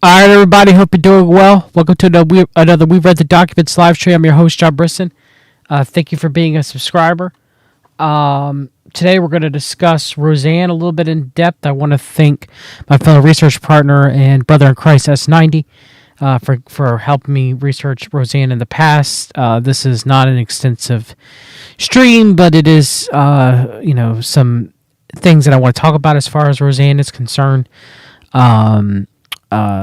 All right, everybody. Hope you're doing well. Welcome to another We Read the Documents live stream. I'm your host, John Brisson. Thank you for being a subscriber. Today, we're going to discuss Roseanne a little bit in depth. I want to thank my fellow research partner and brother in Christ, S90, for helping me research Roseanne in the past. This is not an extensive stream, but it is, some things that I want to talk about as far as Roseanne is concerned.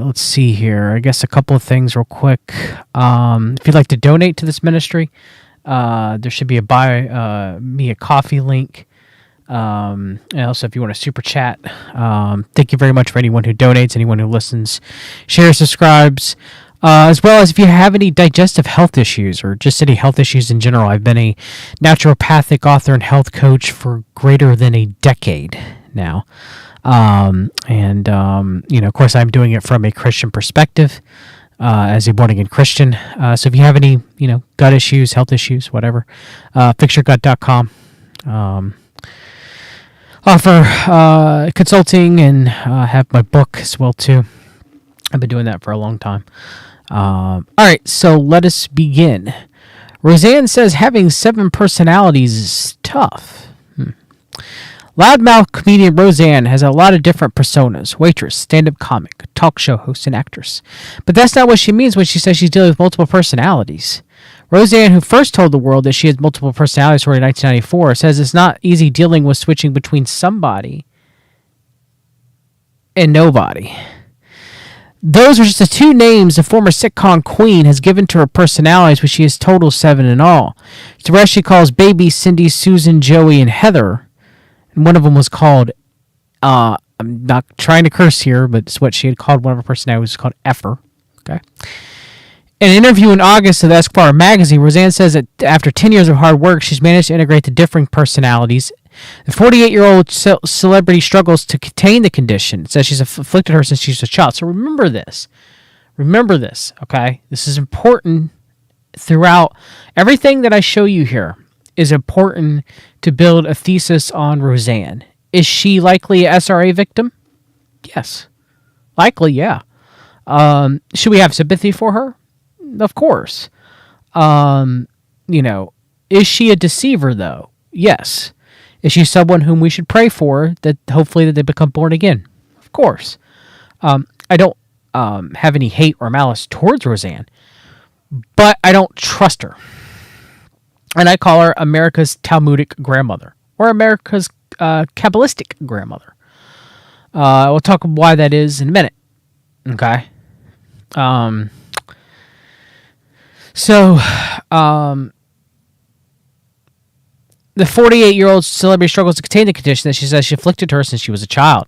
Let's see here. I guess a couple of things real quick. If you'd like to donate to this ministry, there should be a buy me a coffee link. And also, if you want to super chat, thank you very much for anyone who donates, anyone who listens, shares, subscribes, as well as if you have any digestive health issues or just any health issues in general. I've been a naturopathic author and health coach for greater than a decade now. Of course, I'm doing it from a Christian perspective, as a born-again Christian. So if you have any, gut issues, health issues, whatever, fixyourgut.com. Offer consulting and have my book as well too. I've been doing that for a long time. All right, so let us begin. Roseanne says having 7 personalities is tough. Loudmouth comedian Roseanne has a lot of different personas: waitress, stand-up comic, talk show host, and actress. But that's not what she means when she says she's dealing with multiple personalities. Roseanne, who first told the world that she has multiple personalities in 1994, says it's not easy dealing with switching between somebody and nobody. Those are just the 2 names the former sitcom queen has given to her personalities, which she has total 7 in all. The rest she calls Baby, Cindy, Susan, Joey, and Heather. And one of them was called, I'm not trying to curse here, but it's what she had called one of her personalities, was called Effer. Okay. In an interview in August of Esquire magazine, Roseanne says that after 10 years of hard work, she's managed to integrate the differing personalities. The 48-year-old celebrity struggles to contain the condition. It says she's afflicted her since she was a child. So remember this. Okay? This is important throughout. Everything that I show you here is important to build a thesis on Roseanne. Is she likely a SRA victim? Yes. Likely, yeah. Should we have sympathy for her? Of course. Is she a deceiver, though? Yes. Is she someone whom we should pray for, that hopefully that they become born again? Of course. I don't have any hate or malice towards Roseanne, but I don't trust her. And I call her America's Talmudic grandmother, or America's Kabbalistic grandmother. We'll talk why that is in a minute. Okay. The 48-year-old celebrity struggles to contain the condition that she says she afflicted her since she was a child.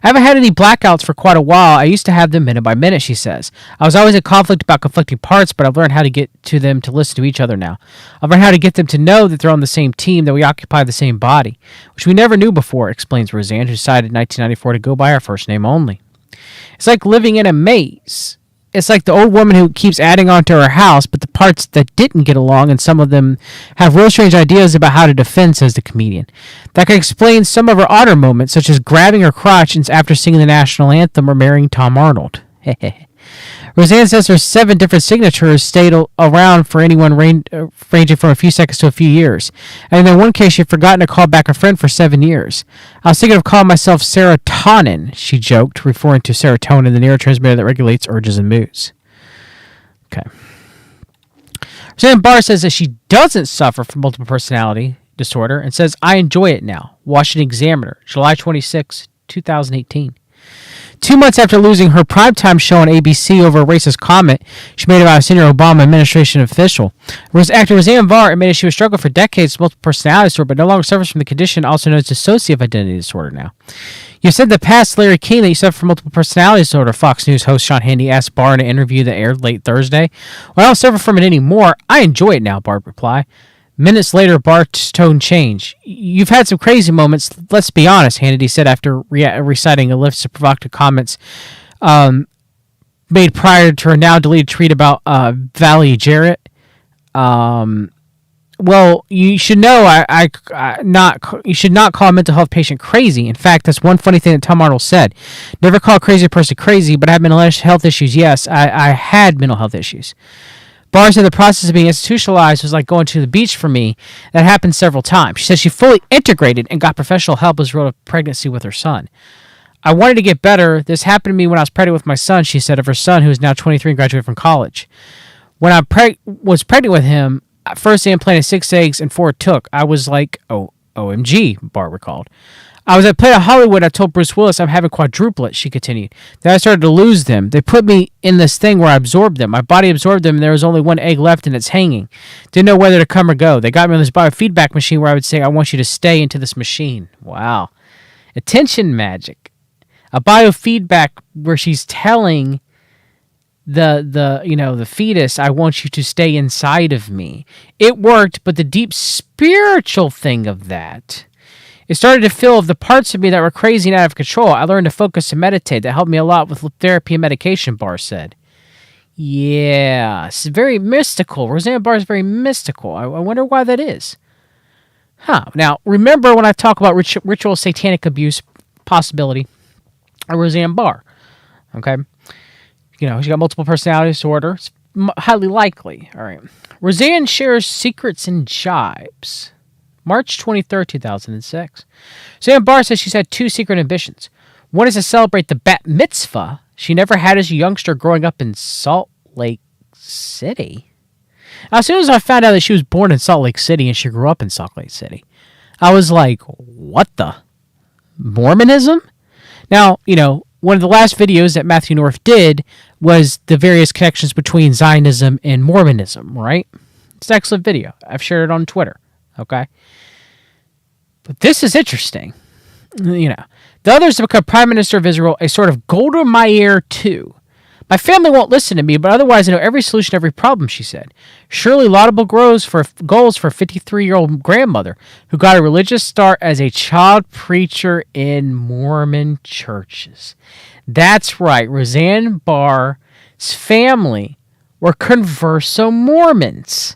I haven't had any blackouts for quite a while. I used to have them minute by minute, she says. I was always in conflict about conflicting parts, but I've learned how to get to them to listen to each other now. I've learned how to get them to know that they're on the same team, that we occupy the same body, which we never knew before, explains Roseanne, who decided in 1994 to go by her first name only. It's like living in a maze. It's like the old woman who keeps adding on to her house, but the parts that didn't get along, and some of them have real strange ideas about how to defend, says the comedian. That could explain some of her odder moments, such as grabbing her crotch after singing the national anthem or marrying Tom Arnold. Roseanne says her 7 different signatures stayed around for anyone ranging from a few seconds to a few years. And in one case, she had forgotten to call back a friend for 7 years. I was thinking of calling myself serotonin, she joked, referring to serotonin, the neurotransmitter that regulates urges and moods. Okay. Roseanne Barr says that she doesn't suffer from multiple personality disorder and says, I enjoy it now. Washington Examiner, July 26, 2018. 2 months after losing her primetime show on ABC over a racist comment she made about a senior Obama administration official, actor Roseanne Barr admitted she was struggling for decades with multiple personality disorder, but no longer suffers from the condition also known as dissociative identity disorder now. You said in the past, Larry King, that you suffer from multiple personality disorder, Fox News host Sean Hannity asked Barr in an interview that aired late Thursday. Well, I don't suffer from it anymore. I enjoy it now, Barr replied. Minutes later, Bart's tone changed. You've had some crazy moments, let's be honest, Hannity said after reciting a list of provocative comments made prior to her now deleted tweet about Valley Jarrett. Well, you should know you should not call a mental health patient crazy. In fact, that's one funny thing that Tom Arnold said. Never call a crazy person crazy, but I have mental health issues. Yes, I had mental health issues. Barr said the process of being institutionalized was like going to the beach for me. That happened several times. She said she fully integrated and got professional help as a result of pregnancy with her son. I wanted to get better. This happened to me when I was pregnant with my son, she said, of her son, who is now 23 and graduated from college. When I was pregnant with him, first they implanted 6 eggs and 4 took. I was like, oh, OMG, Bart recalled. I was at Planet Hollywood. I told Bruce Willis I'm having quadruplets, she continued. Then I started to lose them. They put me in this thing where I absorbed them. My body absorbed them, and there was only 1 egg left, and it's hanging. Didn't know whether to come or go. They got me on this biofeedback machine where I would say, I want you to stay into this machine. Wow. Attention magic. A biofeedback where she's telling the fetus, I want you to stay inside of me. It worked, but the deep spiritual thing of that, it started to feel of the parts of me that were crazy and out of control. I learned to focus and meditate. That helped me a lot with therapy and medication, Barr said. Yeah, it's very mystical. Roseanne Barr is very mystical. I wonder why that is. Now, remember when I talk about ritual satanic abuse possibility of Roseanne Barr, okay? She got multiple personality disorder. It's highly likely. All right. Roseanne shares secrets and jibes. March 23rd, 2006. Roseanne Barr says she's had 2 secret ambitions. One is to celebrate the bat mitzvah she never had as a youngster growing up in Salt Lake City. As soon as I found out that she was born in Salt Lake City and she grew up in Salt Lake City, I was like, what the? Mormonism? Now, one of the last videos that Matthew North did was the various connections between Zionism and Mormonism, right? It's an excellent video. I've shared it on Twitter, okay? But this is interesting. The others have become Prime Minister of Israel, a sort of Golda Meir too. My family won't listen to me, but otherwise I know every solution to every problem, she said. Surely laudable goals for a 53-year-old grandmother who got a religious start as a child preacher in Mormon churches. That's right. Roseanne Barr's family were converso Mormons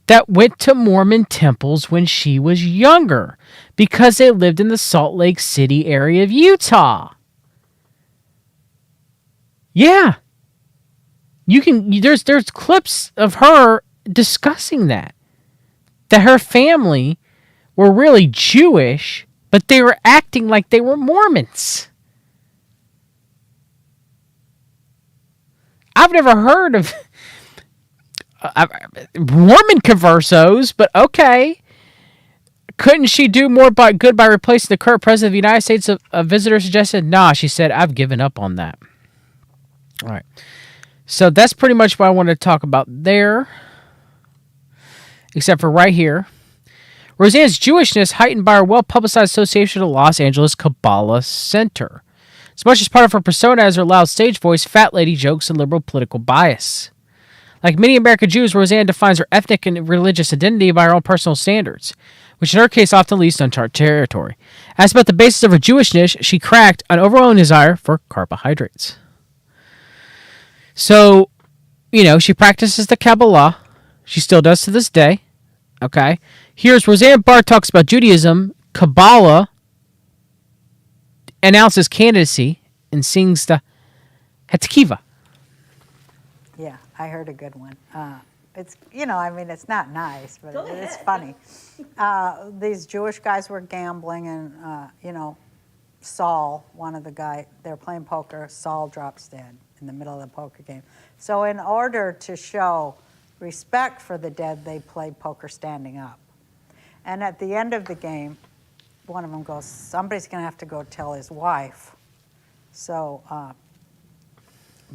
that went to Mormon temples when she was younger because they lived in the Salt Lake City area of Utah. Yeah. There's clips of her discussing that her family were really Jewish, but they were acting like they were Mormons. I've never heard of Mormon conversos, but okay. Couldn't she do more good by replacing the current president of the United States? A visitor suggested. Nah, she said, I've given up on that. All right. So that's pretty much what I wanted to talk about there. Except for right here. Roseanne's Jewishness heightened by her well-publicized association with the Los Angeles Kabbalah Center. As much as part of her persona as her loud stage voice, fat lady jokes, and liberal political bias. Like many American Jews, Roseanne defines her ethnic and religious identity by her own personal standards, which in her case often leads to uncharted territory. As about the basis of her Jewishness, she cracked an overwhelming desire for carbohydrates. So, she practices the Kabbalah. She still does to this day. Okay? Here's Roseanne Barr talks about Judaism, Kabbalah, announces candidacy, and sings the Hetkiva. Yeah, I heard a good one. It's, it's not nice, but it's funny. These Jewish guys were gambling, and, Saul, one of the guys, they're playing poker, Saul drops dead in the middle of the poker game. So in order to show respect for the dead, they played poker standing up. And at the end of the game, one of them goes, somebody's going to have to go tell his wife. So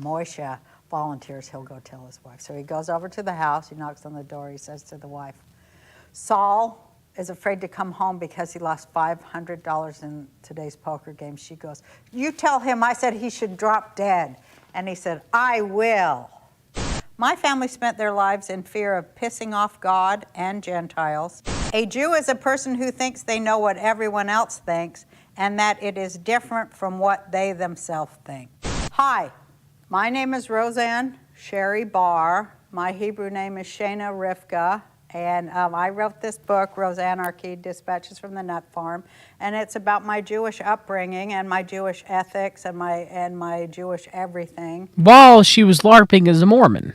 Moshe volunteers, he'll go tell his wife. So he goes over to the house, he knocks on the door, he says to the wife, Saul is afraid to come home because he lost $500 in today's poker game. She goes, you tell him I said he should drop dead. And he said, I will. My family spent their lives in fear of pissing off God and Gentiles. A Jew is a person who thinks they know what everyone else thinks and that it is different from what they themselves think. Hi, my name is Roseanne Sherry Barr. My Hebrew name is Shana Rivka, And I wrote this book, Roseanne, Dispatches from the Nut Farm, and it's about my Jewish upbringing and my Jewish ethics and my Jewish everything. While she was LARPing as a Mormon.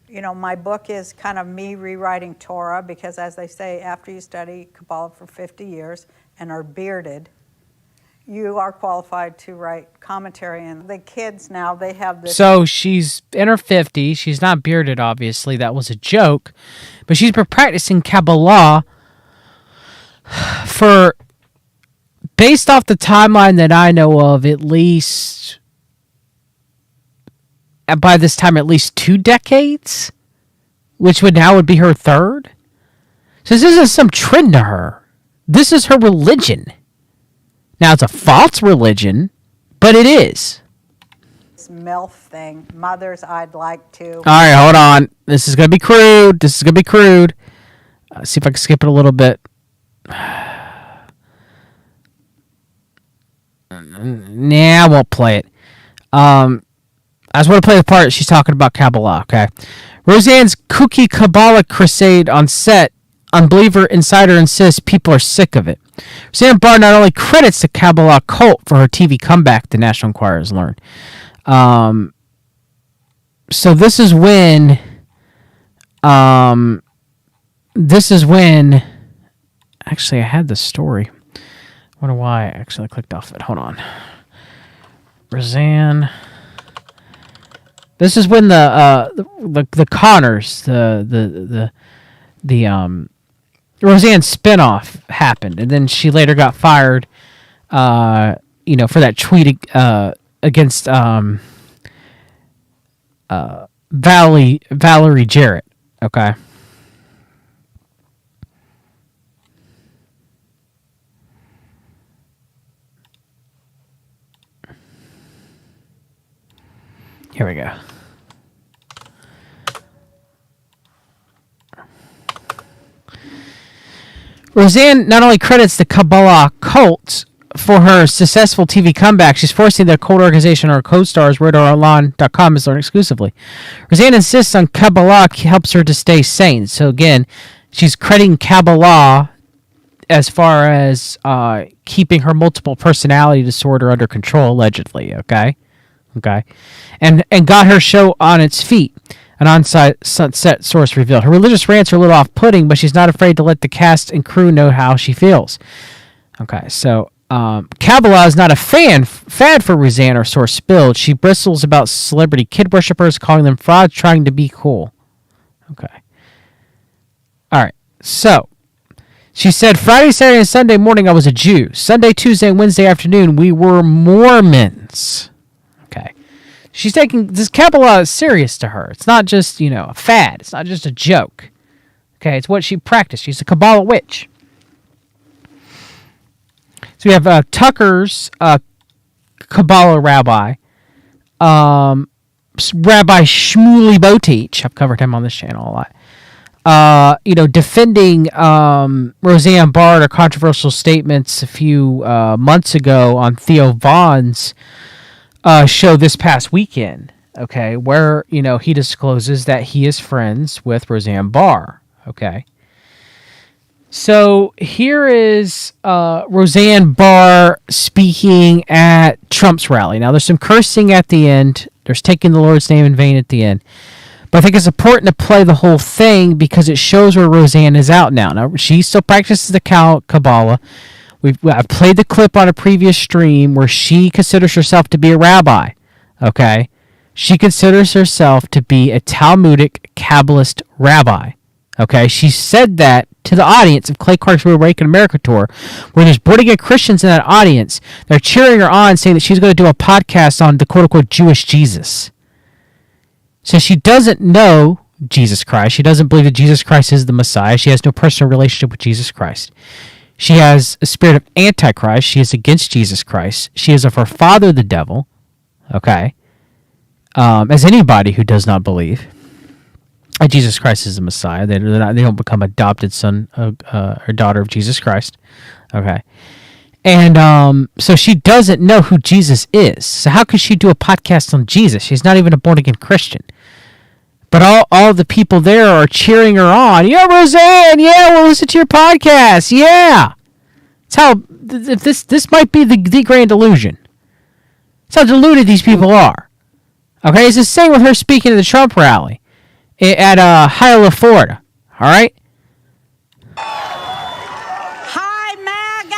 You know, my book is kind of me rewriting Torah because, as they say, after you study Kabbalah for 50 years and are bearded, you are qualified to write commentary. And the kids now, they have this. So she's in her 50s. She's not bearded, obviously. That was a joke. But she's been practicing Kabbalah for, based off the timeline that I know of, at least, by this time, at least 2 decades, which would be her third. So this isn't some trend to her. This is her religion. Now, it's a false religion, but it is. This MILF thing, mothers I'd like to. All right, hold on. This is going to be crude. See if I can skip it a little bit. Nah, I won't play it. I just want to play the part she's talking about Kabbalah, okay? Roseanne's kooky Kabbalah crusade on set. Unbeliever Insider insists people are sick of it. Roseanne Barr not only credits the Kabbalah cult for her TV comeback, the National Enquirer has learned. So this is when... Actually, I had the story. I wonder why I actually clicked off it. Hold on. Roseanne... This is when the Connors, the Roseanne spinoff happened, and then she later got fired, for that tweet against Valerie Jarrett. Okay. Here we go. Roseanne not only credits the Kabbalah cult for her successful TV comeback, she's forcing the cult organization or co-stars RadarOnline.com is learned exclusively. Roseanne insists on Kabbalah helps her to stay sane. So again, she's crediting Kabbalah as far as keeping her multiple personality disorder under control, allegedly. Okay. And got her show on its feet. An on-set source revealed. Her religious rants are a little off-putting, but she's not afraid to let the cast and crew know how she feels. Okay, so Kabbalah is not a fad for Roseanne, or source spilled. She bristles about celebrity kid worshippers, calling them frauds, trying to be cool. Okay. All right, so she said, Friday, Saturday, and Sunday morning I was a Jew. Sunday, Tuesday, and Wednesday afternoon we were Mormons. Okay. She's taking this Kabbalah serious to her. It's not just, a fad. It's not just a joke. Okay, it's what she practiced. She's a Kabbalah witch. So we have Tucker's Kabbalah rabbi, Rabbi Shmuley Botich. I've covered him on this channel a lot. Defending Roseanne Barr, her controversial statements a few months ago on Theo Vaughn's show this past weekend, okay, where, he discloses that he is friends with Roseanne Barr, okay. So here is Roseanne Barr speaking at Trump's rally. Now, there's some cursing at the end. There's taking the Lord's name in vain at the end. But I think it's important to play the whole thing because it shows where Roseanne is out now. Now, she still practices the Kabbalah. I've played the clip on a previous stream where she considers herself to be a rabbi, okay? She considers herself to be a Talmudic Kabbalist rabbi, okay? She said that to the audience of Clay Clark's Real Awaken America tour, where there's born-again Christians in that audience. They're cheering her on, saying that she's going to do a podcast on the quote-unquote Jewish Jesus. So she doesn't know Jesus Christ. She doesn't believe that Jesus Christ is the Messiah. She has no personal relationship with Jesus Christ. She has a spirit of Antichrist. She is against Jesus Christ. She is of her father, the devil. Okay? As anybody who does not believe that Jesus Christ is the Messiah, they don't become adopted son or daughter of Jesus Christ. Okay? And so she doesn't know who Jesus is. So how could she do a podcast on Jesus? She's not even a born-again Christian. But all the people there are cheering her on. Yeah, Roseanne. Yeah, we'll listen to your podcast. Yeah. It's how this might be the grand illusion. It's how deluded these people are. Okay, it's the same with her speaking at the Trump rally at Harlot, Florida. All right. Hi, MAGA!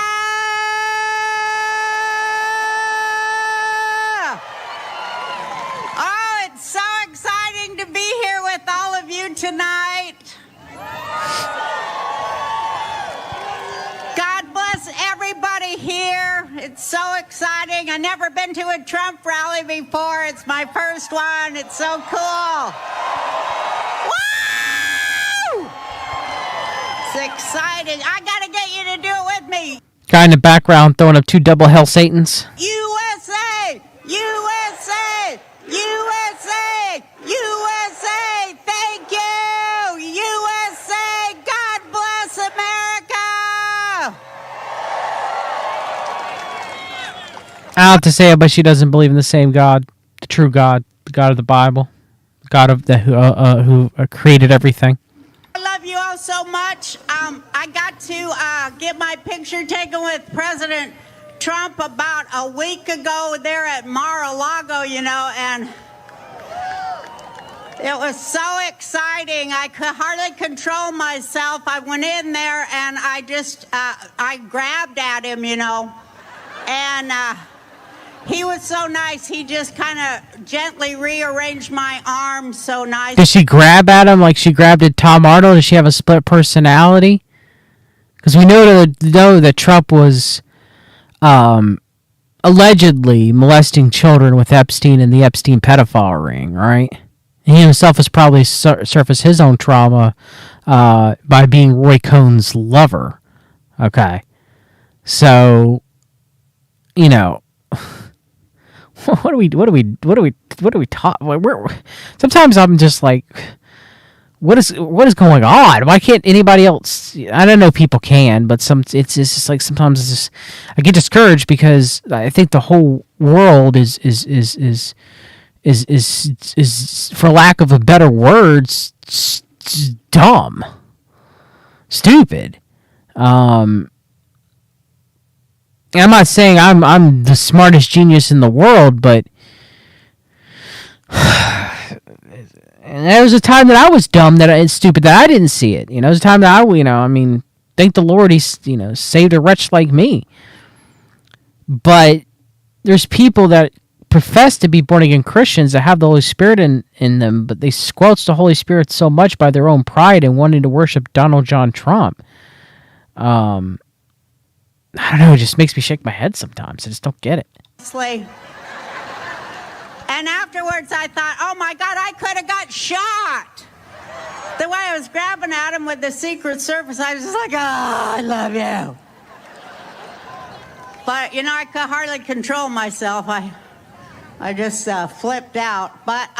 Oh, it's so exciting to be here with all of you tonight. God bless everybody here. It's so exciting. I've never been to a Trump rally before. It's my first one. It's so cool. Woo! It's exciting. I gotta get you to do it with me. Guy in the background throwing up 2 double hell Satans. USA! USA! USA! USA! Thank you! USA! God bless America! I don't have to say it, but she doesn't believe in the same God, the true God, the God of the Bible, the God of who created everything. I love you all so much. I got to get my picture taken with President Trump about a week ago there at Mar-a-Lago, and it was so exciting. I could hardly control myself. I went in there and I just, I grabbed at him, and he was so nice. He just kind of gently rearranged my arms so nice. Did she grab at him like she grabbed at Tom Arnold? Does she have a split personality? Because we know that Trump was allegedly molesting children with Epstein and the Epstein pedophile ring, right? He himself has probably surfaced his own trauma by being Roy Cohn's lover. Okay, so what do we talk? Sometimes I'm just like, what is going on? Why can't anybody else? I don't know. People can, but it's just like sometimes it's just, I get discouraged because I think the whole world is for lack of a better words, dumb, stupid. I'm not saying I'm the smartest genius in the world, but and there was a time that I was dumb and stupid that I didn't see it. There was a time that thank the Lord he saved a wretch like me. But there's people that profess to be born again Christians that have the Holy Spirit in them, but they squelch the Holy Spirit so much by their own pride and wanting to worship Donald John Trump. I don't know, it just makes me shake my head sometimes. I just don't get it. And afterwards I thought, oh my God, I could have got shot. The way I was grabbing at him with the Secret Service, I was just like, oh, I love you. But, I could hardly control myself. I just flipped out. But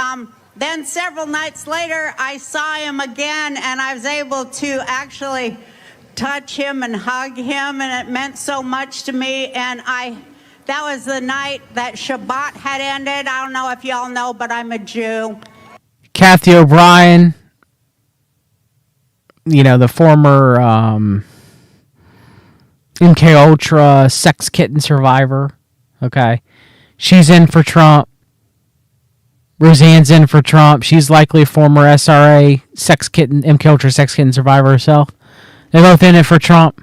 then several nights later, I saw him again, and I was able to actually touch him and hug him, and it meant so much to me. And that was the night that Shabbat had ended. I don't know if y'all know, but I'm a Jew. Kathy O'Brien, the former MK Ultra sex kitten survivor. Okay, she's in for Trump. Roseanne's in for Trump. She's likely a former SRA sex kitten, MK Ultra sex kitten survivor herself. They're both in it for Trump.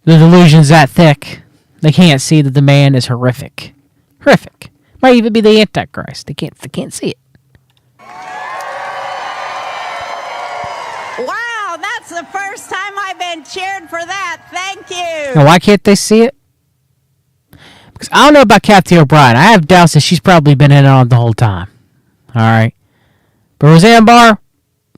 The delusion's that thick. They can't see that the man is horrific. Horrific. Might even be the Antichrist. They can't see it. Wow, that's the first time I've been cheered for that. Thank you. Now, why can't they see it? Because I don't know about Kathy O'Brien. I have doubts that she's probably been in on it the whole time. All right. But Roseanne Barr,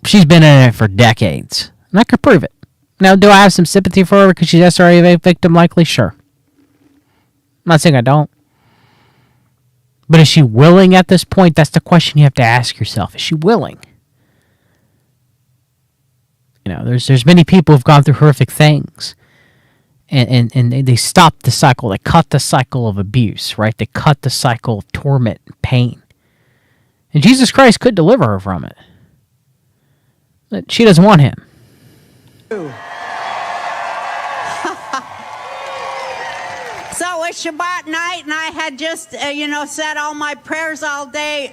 she's been in it for decades. And I could prove it. Now, do I have some sympathy for her because she's SRA victim likely? Sure. I'm not saying I don't. But is she willing at this point? That's the question you have to ask yourself. Is she willing? There's many people who've gone through horrific things. And they stop the cycle. They cut the cycle of abuse, right? They cut the cycle of torment and pain. And Jesus Christ could deliver her from it. But she doesn't want him. So it's Shabbat night, and I had just, said all my prayers all day,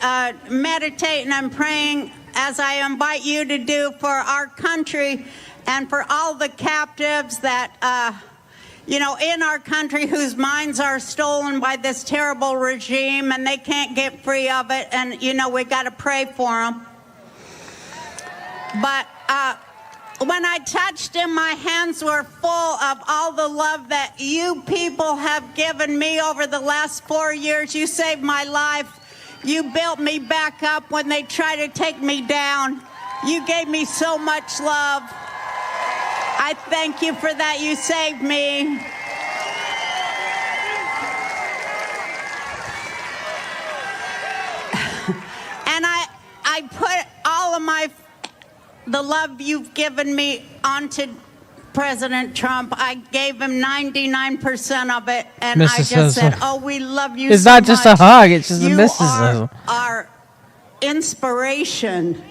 meditating and praying as I invite you to do for our country and for all the captives that, in our country whose minds are stolen by this terrible regime and they can't get free of it. And, we got to pray for them. But when I touched him, my hands were full of all the love that you people have given me over the last 4 years. You saved my life. You built me back up when they tried to take me down. You gave me so much love. I thank you for that. You saved me. And I put all of the love you've given me onto President Trump. I gave him 99% of it, and I just said, "Oh, we love you." It's so not just much. a hug; it's just a You mysticism. are our inspiration.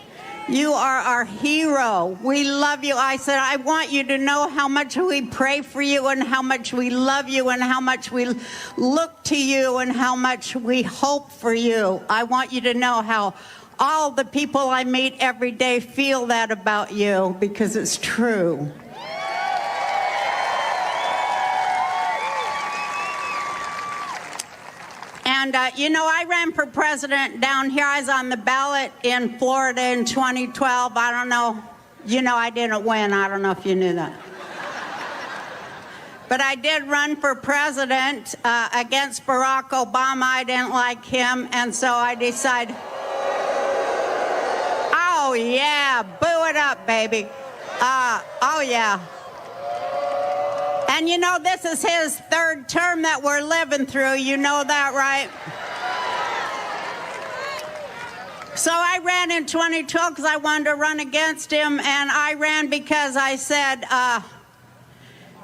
You are our hero. We love you. I said, I want you to know how much we pray for you and how much we love you and how much we look to you and how much we hope for you. I want you to know how all the people I meet every day feel that about you, because it's true. And, I ran for president down here. I was on the ballot in Florida in 2012. I don't know. I didn't win. I don't know if you knew that. But I did run for president against Barack Obama. I didn't like him, and so I decided, oh, yeah, boo it up, baby. Oh, yeah. And this is his third term that we're living through. You know that, right? So I ran in 2012 because I wanted to run against him, and I ran because I said,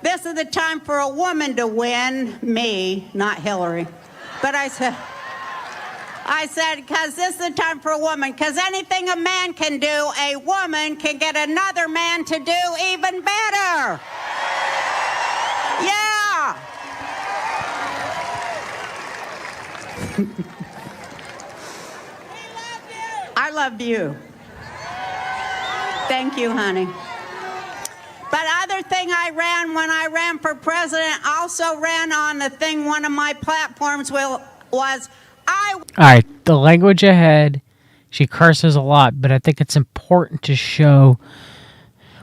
this is the time for a woman to win, me, not Hillary. But I said, because this is the time for a woman, because anything a man can do, a woman can get another man to do even better. Yeah. I love you. Thank you, honey. But other thing I ran when I ran for president, also ran on the thing, one of my platforms was All right, the language ahead. She curses a lot, but I think it's important to show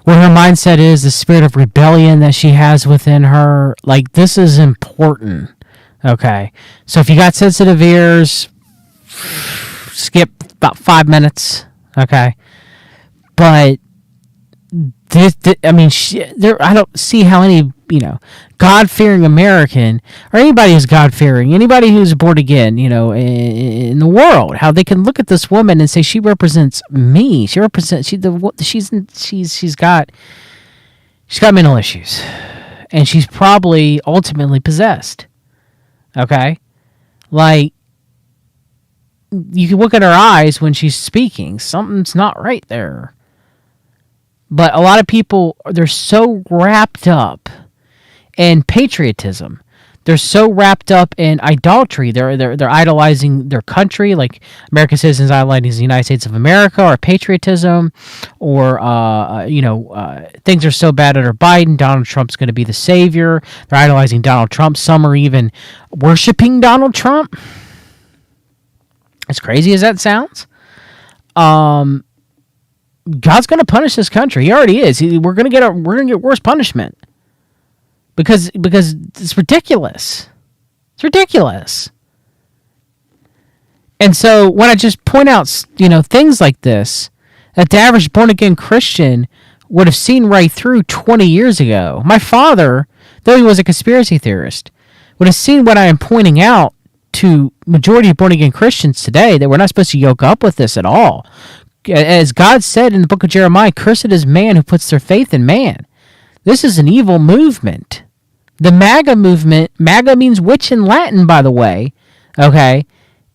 what her mindset is, the spirit of rebellion that she has within her. Like, this is important. Okay. So if you got sensitive ears, skip about 5 minutes. Okay. But I don't see how any, God-fearing American, or anybody who's God-fearing, anybody who's born again, in the world, how they can look at this woman and say she represents me. She's got mental issues, and she's probably ultimately possessed. Okay, like, you can look at her eyes when she's speaking. Something's not right there. But a lot of people, they're so wrapped up in patriotism. They're so wrapped up in idolatry. They're idolizing their country, like American citizens idolizing the United States of America, or patriotism, or things are so bad under Biden. Donald Trump's going to be the savior. They're idolizing Donald Trump. Some are even worshiping Donald Trump. As crazy as that sounds, God's going to punish this country. He already is. We're going to get worse punishment because it's ridiculous. It's ridiculous. And so when I just point out, things like this, that the average born again Christian would have seen right through 20 years ago. My father, though he was a conspiracy theorist, would have seen what I am pointing out to majority of born again Christians today, that we're not supposed to yoke up with this at all. As God said in the book of Jeremiah, cursed is man who puts their faith in man. This is an evil movement. The MAGA movement, MAGA means witch in Latin, by the way, okay,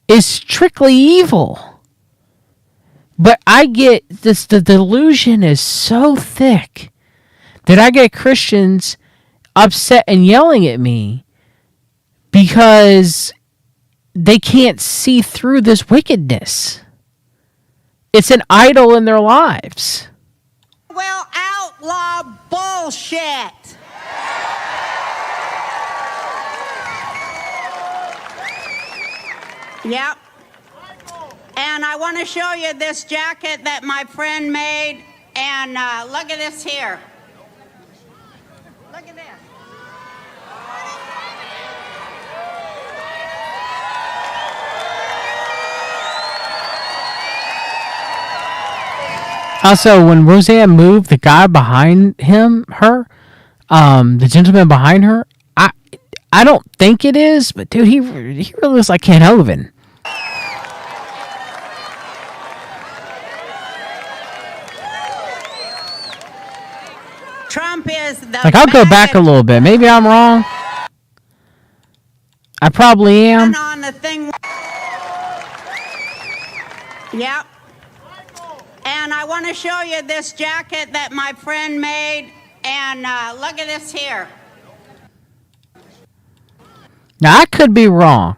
is strictly evil. But I get this, the delusion is so thick that I get Christians upset and yelling at me because they can't see through this wickedness. It's an idol in their lives. Will outlaw bullshit. Yep. And I want to show you this jacket that my friend made. And look at this here. Look at this. Also, when Roseanne moved, the guy behind her, the gentleman behind her, I don't think it is, but dude, he really looks like Ken Hovind. Trump is the Like, I'll go back a little bit. Maybe I'm wrong. I probably am. on the thing. Yep. And I want to show you this jacket that my friend made. And look at this here. Now, I could be wrong,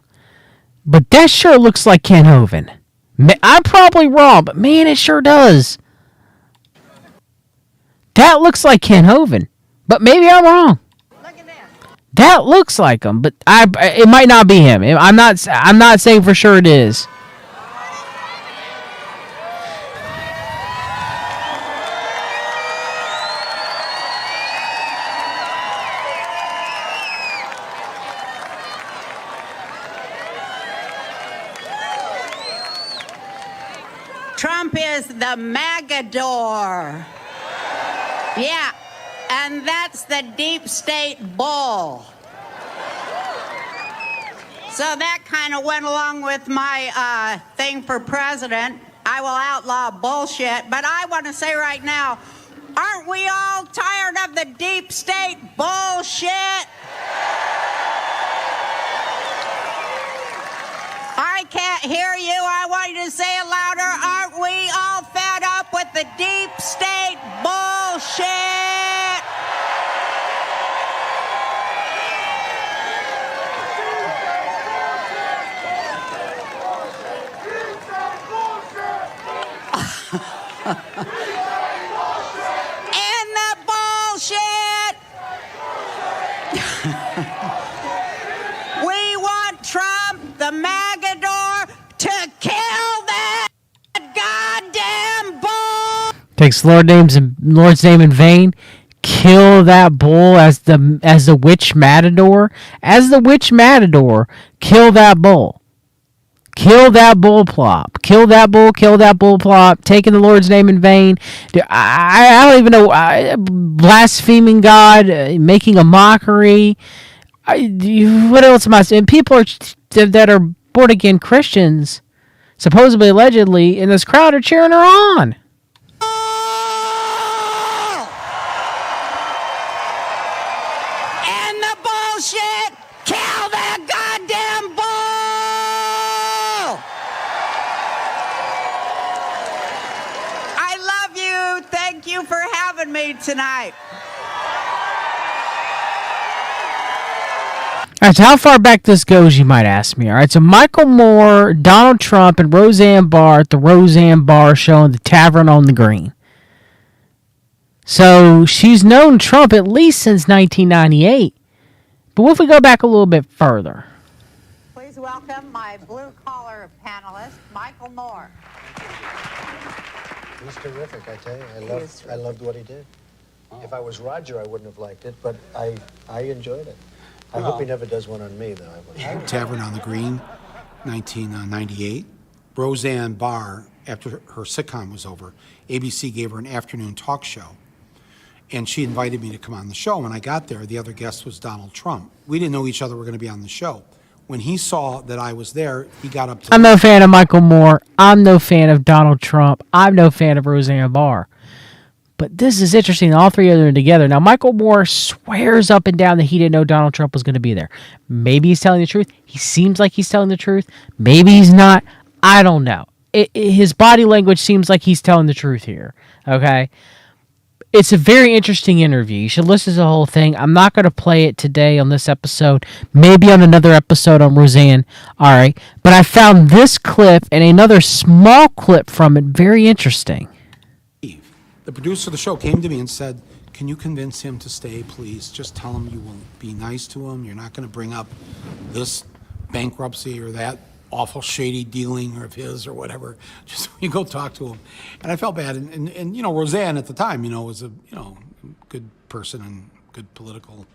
but that sure looks like Ken Hovind. I'm probably wrong, but man, it sure does. That looks like Ken Hovind, but maybe I'm wrong. Look at this. That looks like him, but it might not be him. I'm not saying for sure it is. Trump is the Magador. Yeah, and that's the deep state bull. So that kind of went along with my thing for president. I will outlaw bullshit, but I want to say right now, aren't we all tired of the deep state bullshit? I can't hear you. I want you to say it louder. Aren't we all fed up with the deep state bullshit? And the bullshit. We want Trump, the Magador, to kill that goddamn bull. Takes Lord's name in vain. Kill that bull as the witch matador. As the witch matador, kill that bull. Kill that bull plop. Kill that bull. Kill that bull plop. Taking the Lord's name in vain. I don't even know. Blaspheming God. Making a mockery. What else am I saying? People that are born again Christians, supposedly, allegedly, in this crowd are cheering her on. And the bullshit. Kill that goddamn bull. I love you. Thank you for having me tonight. All right, so how far back this goes, you might ask me. All right, so Michael Moore, Donald Trump, and Roseanne Barr at the Roseanne Barr show in the Tavern on the Green. So she's known Trump at least since 1998. But what if we go back a little bit further? Please welcome my blue-collar panelist, Michael Moore. He's terrific, I tell you. I loved what he did. If I was Roger, I wouldn't have liked it, but I enjoyed it. I hope he never does one on me, though. Tavern on the Green, 1998. Roseanne Barr, after her sitcom was over, ABC gave her an afternoon talk show. And she invited me to come on the show. When I got there, the other guest was Donald Trump. We didn't know each other were going to be on the show. When he saw that I was there, he got up to I'm no fan of Michael Moore. I'm no fan of Donald Trump. I'm no fan of Roseanne Barr. But this is interesting. All three of them are together. Now, Michael Moore swears up and down that he didn't know Donald Trump was going to be there. Maybe he's telling the truth. He seems like he's telling the truth. Maybe he's not. I don't know. his body language seems like he's telling the truth here. Okay. It's a very interesting interview. You should listen to the whole thing. I'm not going to play it today on this episode. Maybe on another episode on Roseanne. All right. But I found this clip and another small clip from it very interesting. The producer of the show came to me and said, can you convince him to stay, please? Just tell him you will be nice to him. You're not going to bring up this bankruptcy or that awful shady dealing of his or whatever. Just you go talk to him. And I felt bad. And you know, Roseanne at the time, you know, was a good person and good political.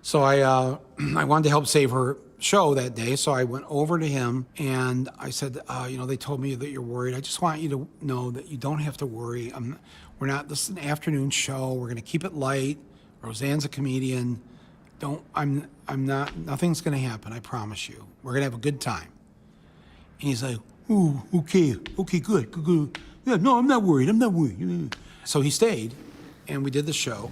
So I wanted to help save her show that day. So I went over to him and I said, they told me that you're worried. I just want you to know that you don't have to worry. This is an afternoon show. We're going to keep it light. Roseanne's a comedian. Nothing's going to happen. I promise you. We're going to have a good time. And he's like, "Ooh, okay, good. Yeah, no, I'm not worried. So he stayed, and we did the show,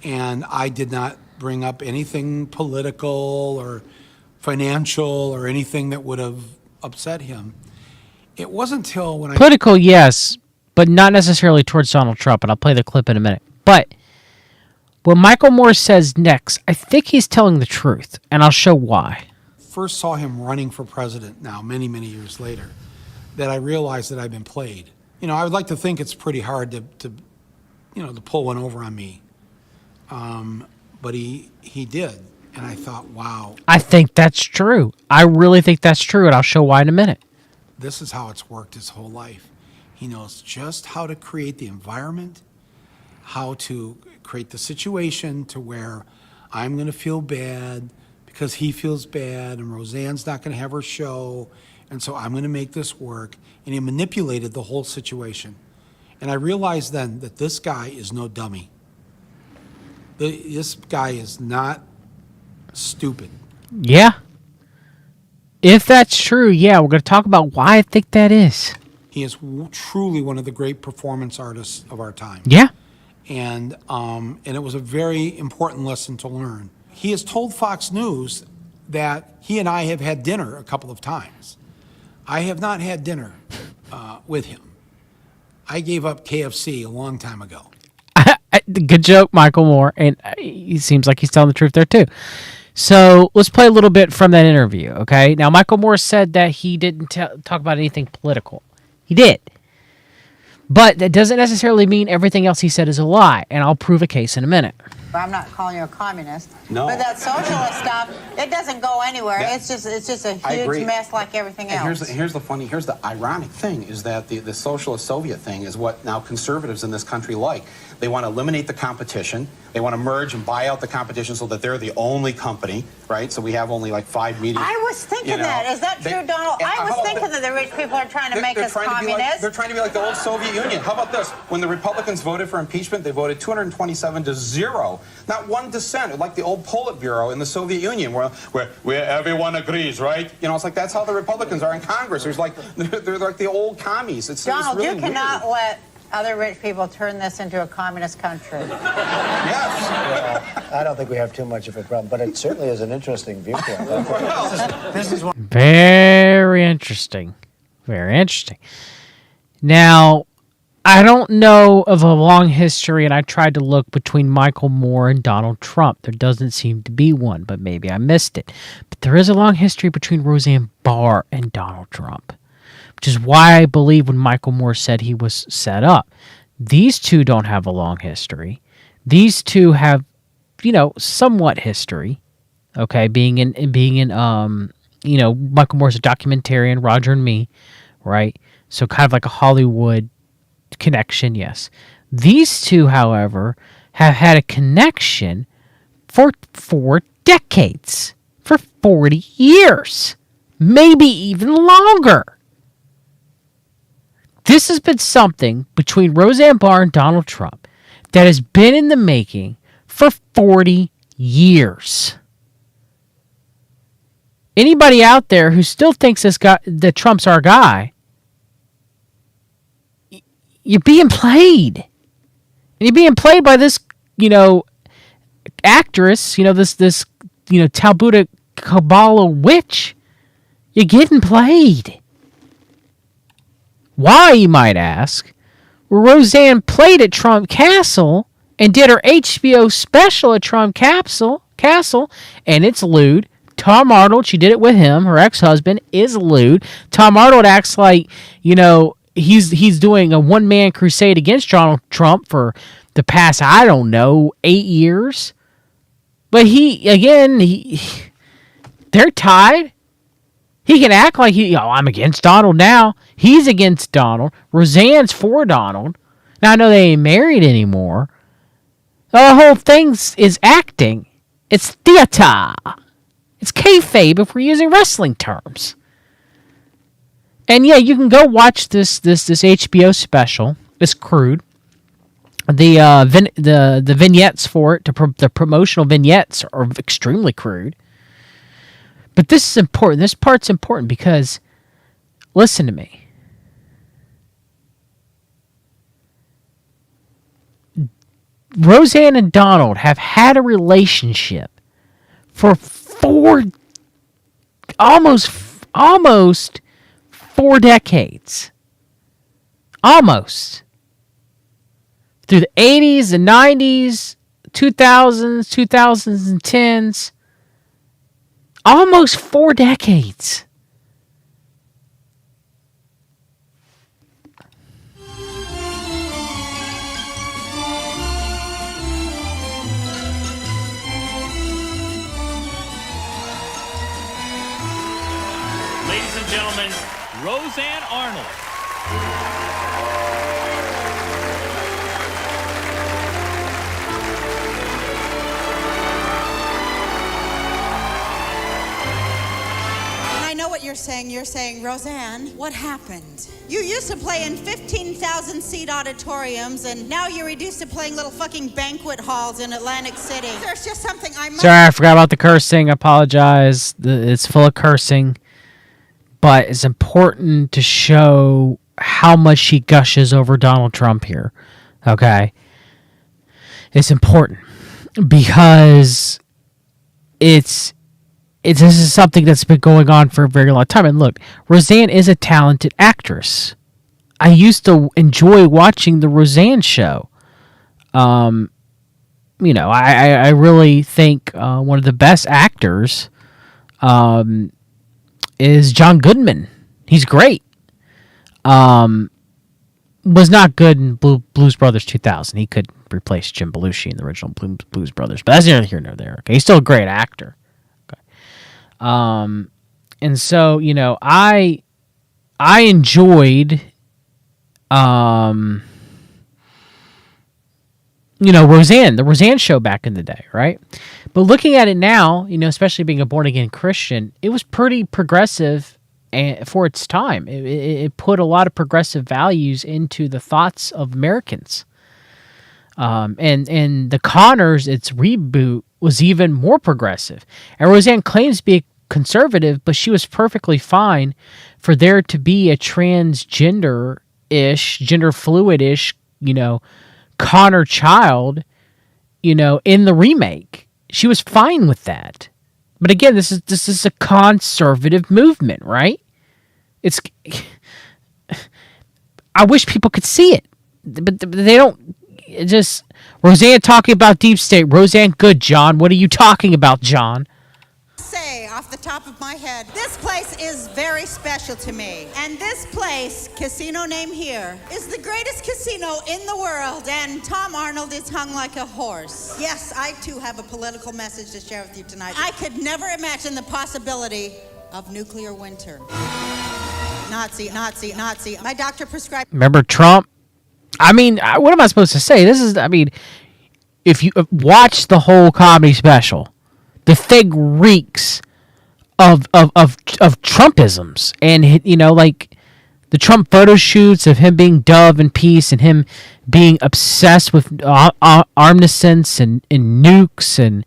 and I did not bring up anything political or financial or anything that would have upset him. It wasn't until when Political, yes, but not necessarily towards Donald Trump, and I'll play the clip in a minute. But what Michael Moore says next, I think he's telling the truth, and I'll show why. First saw him running for president now, many, many years later, that I realized that I've been played. You know, I would like to think it's pretty hard to pull one over on me. But he did. And I thought, wow. I think that's true. I really think that's true, and I'll show why in a minute. This is how it's worked his whole life. He knows just how to create the environment, how to create the situation to where I'm going to feel bad because he feels bad and Roseanne's not going to have her show, and so I'm going to make this work. And he manipulated the whole situation. And I realized then that this guy is no dummy. This guy is not stupid. Yeah. If that's true, yeah, we're going to talk about why I think that is. He is truly one of the great performance artists of our time. Yeah. And it was a very important lesson to learn. He has told Fox News that he and I have had dinner a couple of times. I have not had dinner with him. I gave up KFC a long time ago. Good joke, Michael Moore. And he seems like he's telling the truth there, too. So let's play a little bit from that interview, okay? Now, Michael Moore said that he didn't talk about anything political. He did. But that doesn't necessarily mean everything else he said is a lie, and I'll prove a case in a minute. I'm not calling you a communist. No. But that socialist stuff, it doesn't go anywhere. Yeah. It's just a huge mess like everything else. And here's the ironic thing is that the socialist Soviet thing is what now conservatives in this country like. They want to eliminate the competition. They want to merge and buy out the competition so that they're the only company, right? So we have only like 5 media. I was thinking that. Is that true, Donald? I was thinking that the rich people are trying to make us communists. They're trying to be like the old Soviet Union. How about this? When the Republicans voted for impeachment, they voted 227-0. Not one dissent, like the old Politburo in the Soviet Union, where everyone agrees, right? You know, it's like that's how the Republicans are in Congress. They're like the old commies. Donald, really you cannot let other rich people turn this into a communist country. Yes. Well, I don't think we have too much of a problem, but it certainly is an interesting viewpoint. This is one. Very interesting. Very interesting. Now, I don't know of a long history, and I tried to look between Michael Moore and Donald Trump. There doesn't seem to be one, but maybe I missed it. But there is a long history between Roseanne Barr and Donald Trump, which is why I believe when Michael Moore said he was set up. These two don't have a long history. These two have, somewhat history. Okay, being in Michael Moore's a documentarian, Roger and Me, right? So kind of like a Hollywood connection, yes. These two, however, have had a connection for 4 decades, for 40 years, maybe even longer. This has been something between Roseanne Barr and Donald Trump that has been in the making for 40 years. Anybody out there who still thinks that Trump's our guy, you're being played. And you're being played by this, actress, this Talmudic Kabbalah witch. You're getting played. Why, you might ask? Well, Roseanne played at Trump Castle and did her HBO special at Trump Castle, and it's lewd. Tom Arnold, she did it with him. Her ex-husband is lewd. Tom Arnold acts like, he's doing a one-man crusade against Donald Trump for the past, 8 years. But they're tied. He can act like I'm against Donald now. He's against Donald. Roseanne's for Donald. Now, I know they ain't married anymore. The whole thing is acting. It's theater. It's kayfabe if we're using wrestling terms. And yeah, you can go watch this HBO special. It's crude. The vignettes for it, the promotional vignettes, are extremely crude. But this is important. This part's important because, listen to me. Roseanne and Donald have had a relationship for almost 4 decades. Almost. Through the 80s, the 90s, 2000s, 2010s. Almost 4 decades. Ladies and gentlemen, Roseanne Arnold. I know what you're saying. You're saying, Roseanne, what happened? You used to play in 15,000-seat auditoriums, and now you're reduced to playing little fucking banquet halls in Atlantic City. There's just something I must... Sorry, I forgot about the cursing. I apologize. It's full of cursing. But it's important to show how much she gushes over Donald Trump here. Okay? It's important because this is something that's been going on for a very long time. And look, Roseanne is a talented actress. I used to enjoy watching the Roseanne show. I really think one of the best actors is John Goodman. He's great. Was not good in Blues Brothers 2000. He could replace Jim Belushi in the original Blues Brothers, but that's neither here nor there. Okay, he's still a great actor. And so, I enjoyed, Roseanne, the Roseanne show back in the day, right? But looking at it now, especially being a born-again Christian, it was pretty progressive for its time. It put a lot of progressive values into the thoughts of Americans. And the Connors, its reboot, was even more progressive. And Roseanne claims to be a conservative, but she was perfectly fine for there to be a transgender-ish, gender fluid-ish, Connor child, in the remake. She was fine with that. But again, this is a conservative movement, right? I wish people could see it, but they don't. Just Roseanne talking about deep state. Roseanne, good, John. What are you talking about, John? Say off the top of my head, This place is very special to me. And this place, casino name here, is the greatest casino in the world. And Tom Arnold is hung like a horse. yes, I too have a political message to share with you tonight. I could never imagine the possibility. Of nuclear winter. Nazi. My doctor prescribed... Remember Trump? I mean, what am I supposed to say? If you watch the whole comedy special, the thing reeks of Trumpisms, and like the Trump photo shoots of him being dove and peace, and him being obsessed with armnescence and nukes, and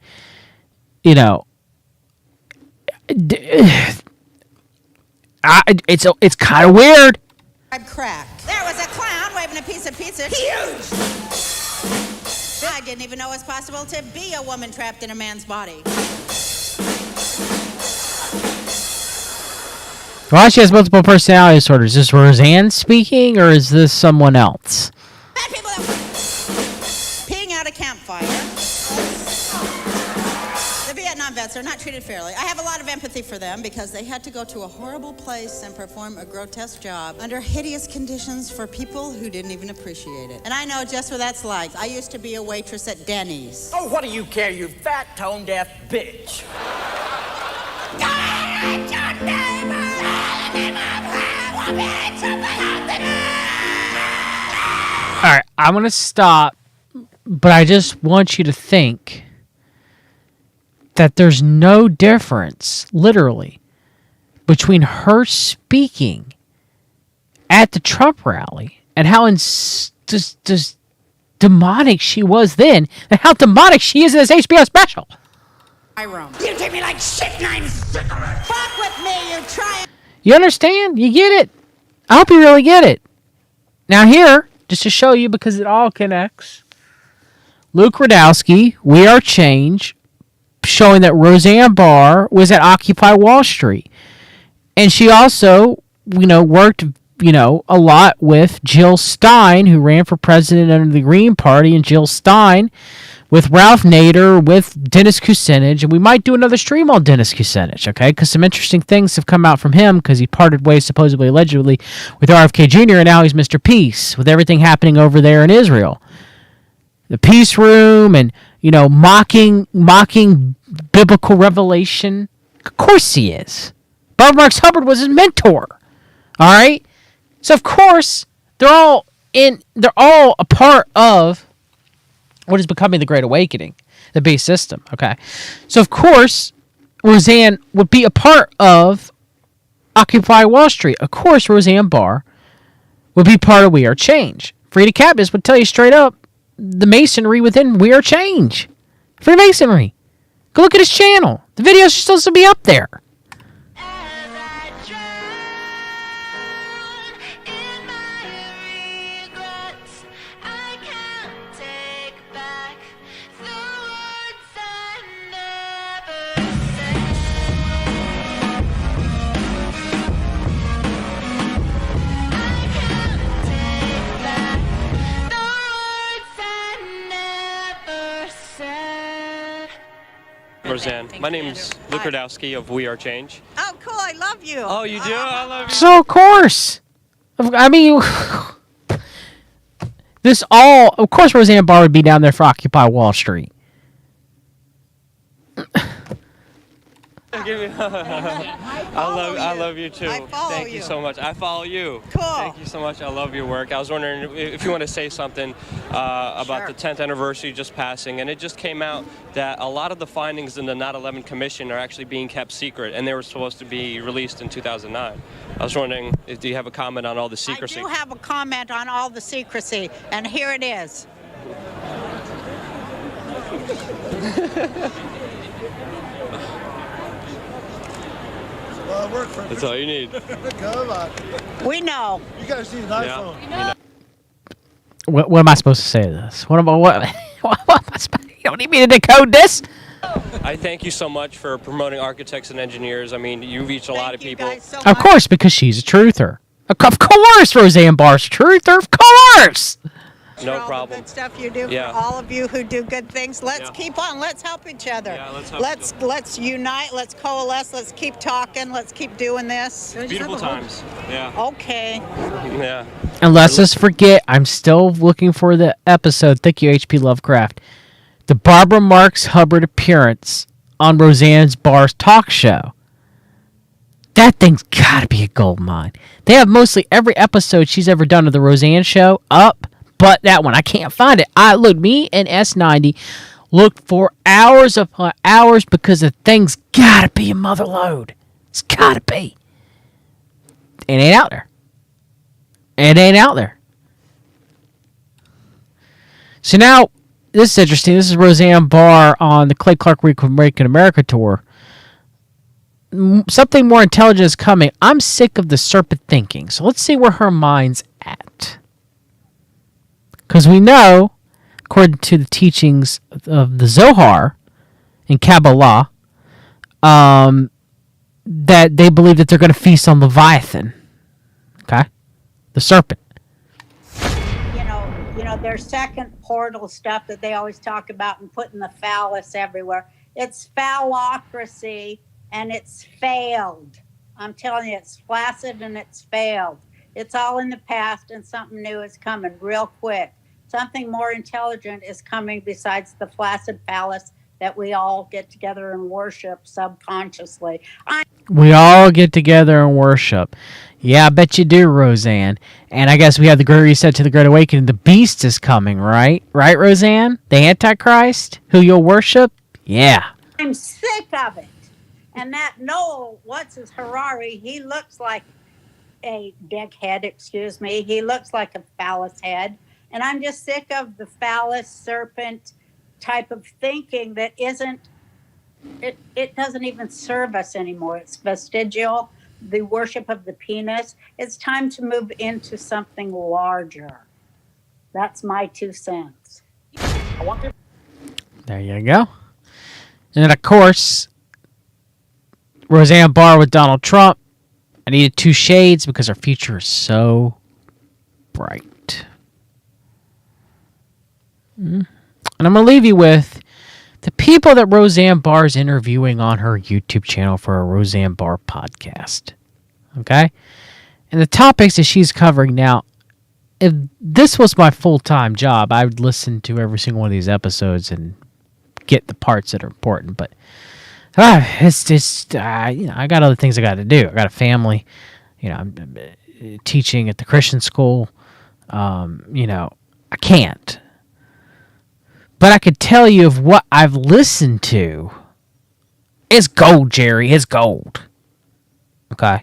it's kind of weird. crack. There was a clown waving a piece of pizza. Huge! I didn't even know it was possible to be a woman trapped in a man's body. Well, she has multiple personality disorders. Is this Roseanne speaking, or is this someone else? Bad people that peeing out a campfire. The Vietnam vets are not treated fairly. I have a lot of empathy for them because they had to go to a horrible place and perform a grotesque job under hideous conditions for people who didn't even appreciate it. And I know just what that's like. I used to be a waitress at Denny's. Oh, what do you care, you fat, tone-deaf bitch? All right, I'm going to stop, but I just want you to think that there's no difference, literally, between her speaking at the Trump rally and how just demonic she was then, and how demonic she is in this HBO special. My room. You treat me like shit and I'm sick of it. Fuck with me, you try. You understand? You get it? I hope you really get it. Now here, just to show you because it all connects, Luke Radowski, We Are Change, showing that Roseanne Barr was at Occupy Wall Street. And she also, worked, a lot with Jill Stein, who ran for president under the Green Party, and Jill Stein with Ralph Nader, with Dennis Kucinich, and we might do another stream on Dennis Kucinich, okay? Because some interesting things have come out from him because he parted ways, supposedly, allegedly, with RFK Jr., and now he's Mr. Peace, with everything happening over there in Israel. The Peace Room and, mocking biblical revelation. Of course he is. Barbara Marx Hubbard was his mentor, all right? So, of course, they're all a part of what is becoming the Great Awakening, the beast system, okay? So, of course, Roseanne would be a part of Occupy Wall Street. Of course, Roseanne Barr would be part of We Are Change. Frida Kappas would tell you straight up the masonry within We Are Change. Freemasonry. Go look at his channel. The videos are supposed to be up there. Roseanne, my name's Luke Radowski of We Are Change. Oh, cool, I love you. Oh, you do? I love you. So, of course. I mean, of course Roseanne Barr would be down there for Occupy Wall Street. I love you too. Thank you so much. I follow you. Cool. Thank you so much. I love your work. I was wondering if you want to say something about the 10th anniversary just passing, and it just came out that a lot of the findings in the 9/11 Commission are actually being kept secret, and they were supposed to be released in 2009. I was wondering, do you have a comment on all the secrecy? I do have a comment on all the secrecy, and here it is. That's all you need. Come on. We know. You guys need an iPhone. Yeah. What am I supposed to say to this? What am I supposed to, you don't need me to decode this? I thank you so much for promoting architects and engineers. I mean, you reach a lot of people. So Of course, because she's a truther. Of course, Roseanne Barr's a truther. Of course. No all the problem. good stuff you do Yeah. for all of you who do good things. Let's keep on. Let's help each other. Yeah, let's help each let's unite. Let's coalesce. Let's keep talking. Let's keep doing this. Beautiful times. Yeah. Okay. Yeah. And let's just forget, I'm still looking for the episode. Thank you, H.P. Lovecraft. The Barbara Marx Hubbard appearance on Roseanne Barr's talk show. That thing's got to be a gold mine. They have mostly every episode she's ever done of the Roseanne show up, but that one, I can't find it. Me and S90 looked for hours upon hours because the thing's got to be a mother load. It's got to be. It ain't out there. It ain't out there. So now, this is interesting. This is Roseanne Barr on the Clay Clark Making America tour. Something more intelligent is coming. I'm sick of the serpent thinking. So let's see where her mind's at. Because we know, according to the teachings of the Zohar in Kabbalah, that they believe that they're going to feast on Leviathan. Okay? The serpent. Their second portal stuff that they always talk about and putting the phallus everywhere. It's phallocracy, and it's failed. I'm telling you, it's flaccid and it's failed. It's all in the past, and something new is coming real quick. Something more intelligent is coming besides the flaccid phallus that we all get together and worship subconsciously. We all get together and worship. Yeah, I bet you do, Roseanne. And I guess we have the Great Reset to the Great Awakening. The beast is coming, right? Right, Roseanne? The Antichrist, who you'll worship? Yeah. I'm sick of it. And that Noel, Harari, he looks like a dickhead, excuse me. He looks like a phallus head. And I'm just sick of the phallus serpent type of thinking that isn't, it doesn't even serve us anymore. It's vestigial, the worship of the penis. It's time to move into something larger. That's my 2 cents. There you go. And then, of course, Roseanne Barr with Donald Trump. I needed 2 shades because our future is so bright. And I'm going to leave you with the people that Roseanne Barr is interviewing on her YouTube channel for a Roseanne Barr podcast. Okay? And the topics that she's covering now, if this was my full-time job, I would listen to every single one of these episodes and get the parts that are important. But it's just, I got other things I got to do. I got a family. I'm teaching at the Christian school. I can't. But I could tell you of what I've listened to. It's gold, Jerry. It's gold. Okay.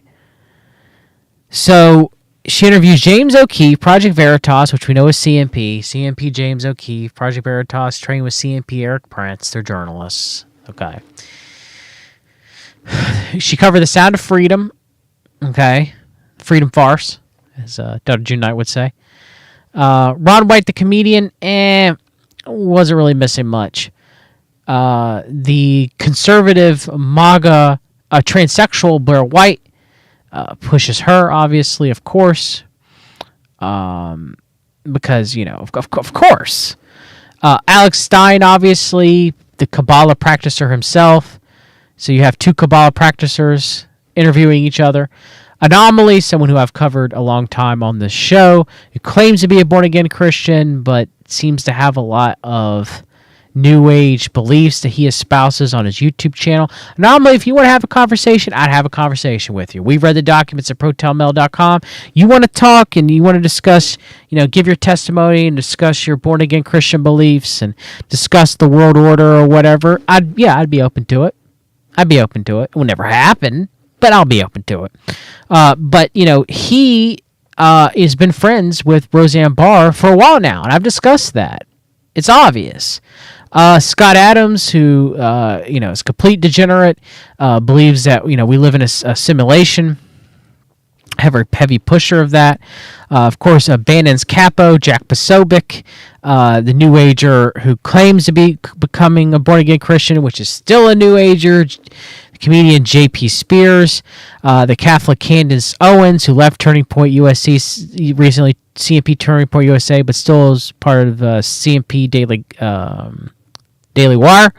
So she interviews James O'Keefe, Project Veritas, which we know is CMP. CMP James O'Keefe, Project Veritas, trained with CMP Eric Prince. They're journalists. Okay. She covered The Sound of Freedom. Okay. Freedom Farce, as Dr. June Knight would say. Ron White, the comedian, wasn't really missing much. The conservative MAGA transsexual Blair White pushes her, obviously, of course, because, of course. Alex Stein, obviously, the Kabbalah practicer himself. So you have 2 Kabbalah practicers interviewing each other. Anomaly, someone who I've covered a long time on this show, who claims to be a born-again Christian, but seems to have a lot of New Age beliefs that he espouses on his YouTube channel. Anomaly, if you want to have a conversation, I'd have a conversation with you. We've read the documents at protelmail.com. You want to talk and you want to discuss, give your testimony and discuss your born-again Christian beliefs and discuss the world order or whatever, I'd be open to it. I'd be open to it. It will never happen, but I'll be open to it. But he has been friends with Roseanne Barr for a while now, and I've discussed that. It's obvious. Scott Adams, who is a complete degenerate, believes that we live in a simulation. Heavy pusher of that. Of course, Bannon's capo, Jack Posobiec, the New Ager who claims to be becoming a born-again Christian, which is still a New Ager. The comedian J.P. Spears, the Catholic Candace Owens, who left Turning Point USC recently, CMP Turning Point USA, but still is part of CMP Daily Wire.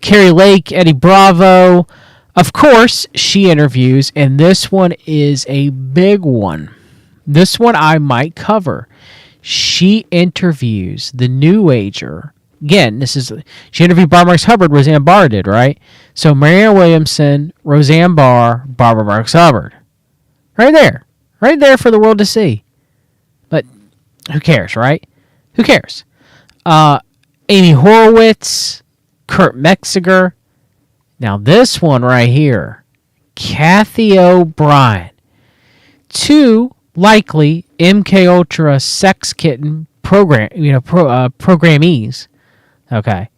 Carrie Lake, Eddie Bravo. Of course, she interviews, and this one is a big one. This one I might cover. She interviews the New Ager. Again, she interviewed Barbara Marx Hubbard, Roseanne Barr did, right? So Marianne Williamson, Roseanne Barr, Barbara Marx Hubbard. Right there for the world to see. But who cares, right? Who cares? Amy Horowitz, Kurt Mexiger. Now this one right here, Kathy O'Brien. 2 likely MK Ultra sex kitten programmees. Okay.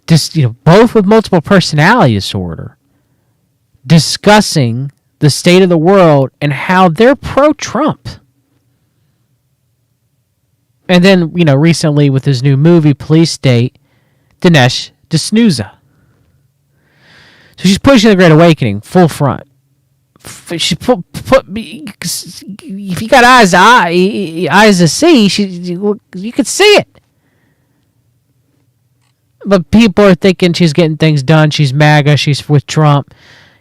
Just both with multiple personality disorder, discussing the state of the world and how they're pro-Trump. And then, recently with his new movie, Police State, Dinesh D'Souza. So she's pushing the Great Awakening full front. She put if you got eyes to see, you could see it. But people are thinking she's getting things done. She's MAGA. She's with Trump.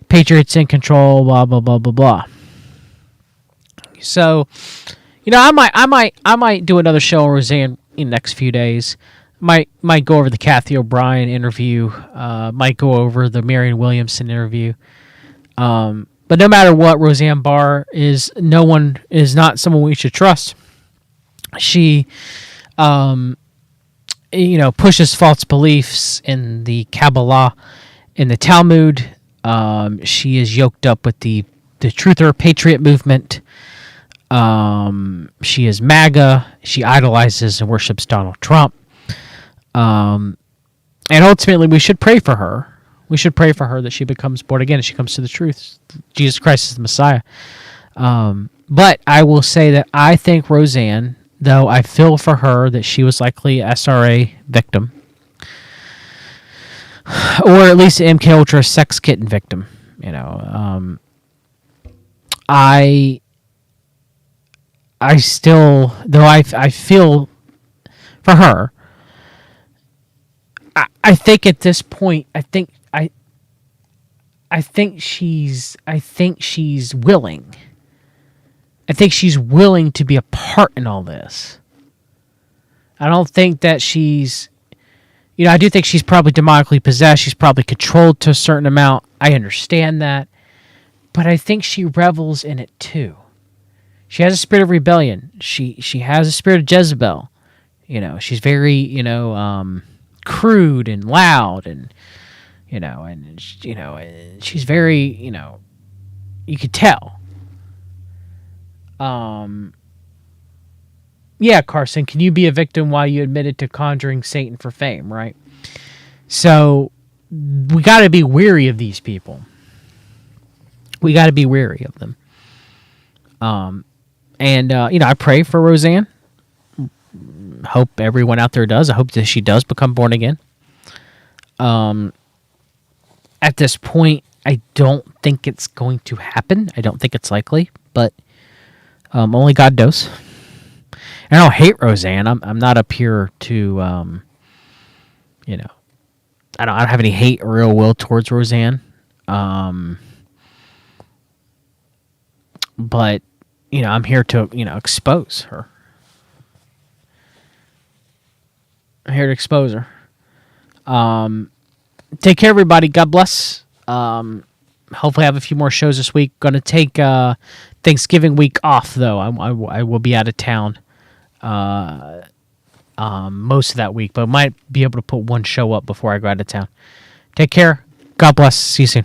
Patriots in control. Blah blah blah blah blah. So, I might do another show on Roseanne in the next few days. Might go over the Kathy O'Brien interview. Might go over the Marianne Williamson interview. But no matter what, Roseanne Barr is not someone we should trust. She, pushes false beliefs in the Kabbalah, in the Talmud. She is yoked up with the Truther Patriot movement. She is MAGA. She idolizes and worships Donald Trump. And ultimately, we should pray for her. We should pray for her that she becomes born again and she comes to the truth. Jesus Christ is the Messiah. But I will say that I think Roseanne, though I feel for her that she was likely an SRA victim, or at least an MK Ultra sex kitten victim. I still, though I feel for her, I think at this point, I think she's willing. I think she's willing to be a part in all this. I don't think that she's, I do think she's probably demonically possessed. She's probably controlled to a certain amount. I understand that. But I think she revels in it too. She has a spirit of rebellion. She has a spirit of Jezebel. She's very, crude and loud and, and she's very, you could tell. Yeah, Carson, can you be a victim while you admitted to conjuring Satan for fame, right? So we got to be weary of these people. We got to be weary of them. I pray for Roseanne. Hope everyone out there does. I hope that she does become born again. At this point, I don't think it's going to happen. I don't think it's likely, but only God knows. And I don't hate Roseanne. I'm not up here to, I don't have any hate or ill will towards Roseanne. But, I'm here to, expose her. I'm here to expose her. Take care, everybody. God bless. Hopefully I have a few more shows this week. Going to take Thanksgiving week off, though. I will be out of town most of that week, but I might be able to put one show up before I go out of town. Take care. God bless. See you soon.